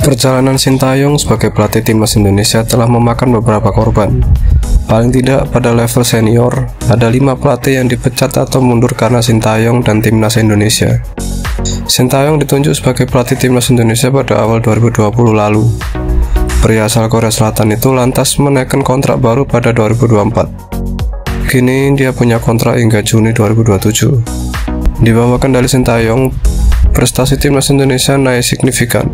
Perjalanan Sintayong sebagai pelatih timnas Indonesia telah memakan beberapa korban. Paling tidak pada level senior, ada 5 pelatih yang dipecat atau mundur karena Sintayong dan timnas Indonesia. Sintayong ditunjuk sebagai pelatih timnas Indonesia pada awal 2020 lalu. Pria asal Korea Selatan itu lantas menaikkan kontrak baru pada 2024. Kini dia punya kontrak hingga Juni 2027. Di bawah kendali Sintayong, prestasi timnas Indonesia naik signifikan.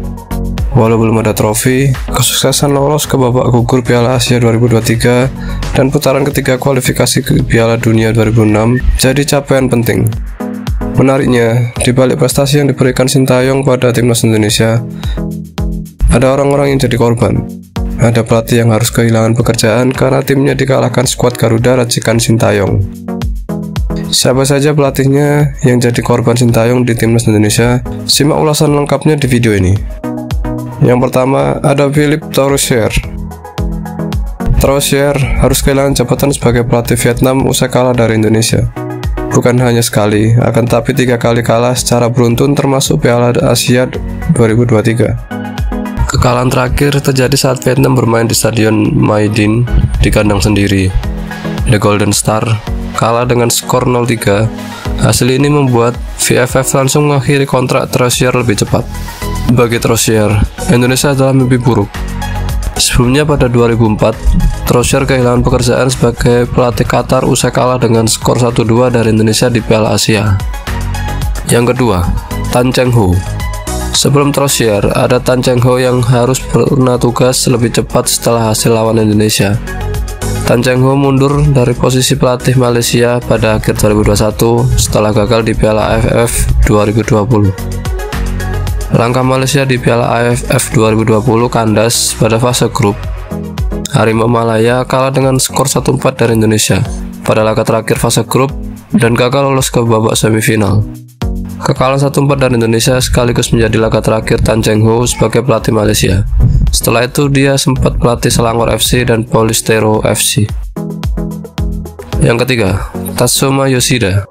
Walau belum ada trofi, kesuksesan lolos ke babak gugur Piala Asia 2023 dan putaran ketiga kualifikasi ke Piala Dunia 2006 jadi capaian penting. Menariknya, di balik prestasi yang diberikan Sintayong pada timnas Indonesia, ada orang-orang yang jadi korban. Ada pelatih yang harus kehilangan pekerjaan karena timnya dikalahkan skuad Garuda racikan Sintayong. Siapa saja pelatihnya yang jadi korban Sintayong di timnas Indonesia? Simak ulasan lengkapnya di video ini. Yang pertama, ada Philippe Troussier. Troussier harus kehilangan jabatan sebagai pelatih Vietnam usai kalah dari Indonesia. Bukan hanya sekali, akan tapi 3 kali kalah secara beruntun termasuk Piala Asia 2023. Kekalahan terakhir terjadi saat Vietnam bermain di Stadion My Dinh di kandang sendiri. The Golden Star kalah dengan skor 0-3. Hasil ini membuat VFF langsung mengakhiri kontrak Troussier lebih cepat. Bagi Troussier, Indonesia adalah mimpi buruk. Sebelumnya pada 2004, Troussier kehilangan pekerjaan sebagai pelatih Qatar usai kalah dengan skor 1-2 dari Indonesia di Piala Asia. Yang kedua, Tan Cheng Ho. Sebelum Troussier, ada Tan Cheng Ho yang harus pernah tugas lebih cepat setelah hasil lawan Indonesia. Tan Cheng Ho mundur dari posisi pelatih Malaysia pada akhir 2021 setelah gagal di Piala AFF 2020. Langkah Malaysia di Piala AFF 2020 kandas pada fase grup. Harimau Malaya kalah dengan skor 1-4 dari Indonesia pada laga terakhir fase grup dan gagal lolos ke babak semifinal. Kekalahan 1-4 dari Indonesia sekaligus menjadi laga terakhir Tan Cheng Ho sebagai pelatih Malaysia. Setelah itu dia sempat pelatih Selangor FC dan Polistero FC. Yang ketiga, Tatsuma Yoshida.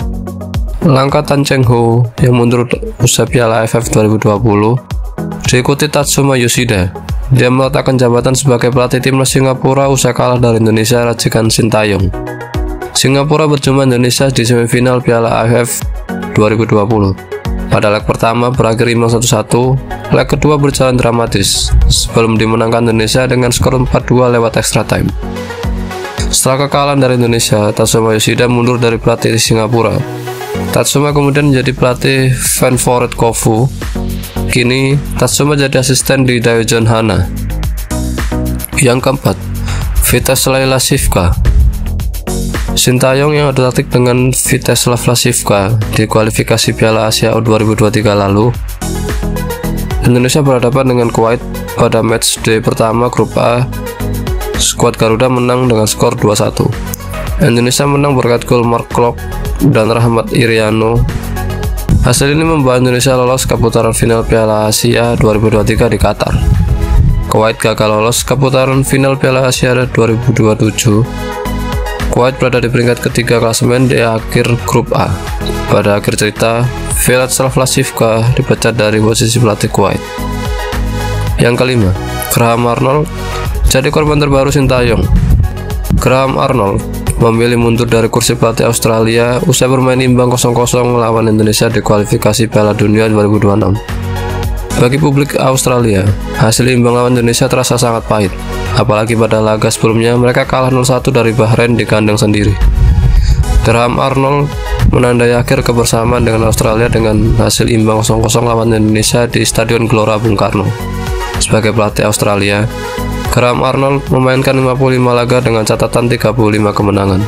Langkah Tan Cheng Ho yang mundur usai Piala AFF 2020 diikuti Tatsuma Yoshida. Dia meletakkan jabatan sebagai pelatih timnas Singapura usai kalah dari Indonesia racikan Sintayong. Singapura berjumpa Indonesia di semifinal Piala AFF 2020. Pada leg pertama berakhir imbang 1-1, leg kedua berjalan dramatis sebelum dimenangkan Indonesia dengan skor 4-2 lewat extra time. Setelah kekalahan dari Indonesia, Tatsuma Yoshida mundur dari pelatih di Singapura. Tatsuma kemudian menjadi pelatih Vanforet Kofu. Kini Tatsuma jadi asisten di Daejeon Hana. Yang keempat, Vyacheslav Lasivka. Sintayong yang adu taktik dengan Vyacheslav Lasivka di kualifikasi Piala Asia 2023 lalu. Indonesia berhadapan dengan Kuwait pada matchday pertama grup A. Skuad Garuda menang dengan skor 2-1. Indonesia menang berkat gol Mark Klok dan Rahmat Iriano. Hasil ini membawa Indonesia lolos ke putaran final Piala Asia 2023 di Qatar. Kuwait gagal lolos ke putaran final Piala Asia 2027. Kuwait berada di peringkat ketiga klasemen di akhir grup A. Pada akhir cerita, Vyacheslav Lasivka dipecat dari posisi pelatih Kuwait. Yang kelima, Graham Arnold jadi korban terbaru Sintayong. Graham Arnold memilih mundur dari kursi pelatih Australia usai bermain imbang 0-0 melawan Indonesia di kualifikasi Piala Dunia 2026. Bagi publik Australia, hasil imbang lawan Indonesia terasa sangat pahit, apalagi pada laga sebelumnya mereka kalah 0-1 dari Bahrain di kandang sendiri. Graham Arnold menandai akhir kebersamaan dengan Australia dengan hasil imbang 0-0 lawan Indonesia di Stadion Gelora Bung Karno. Sebagai pelatih Australia, Graham Arnold memainkan 55 laga dengan catatan 35 kemenangan.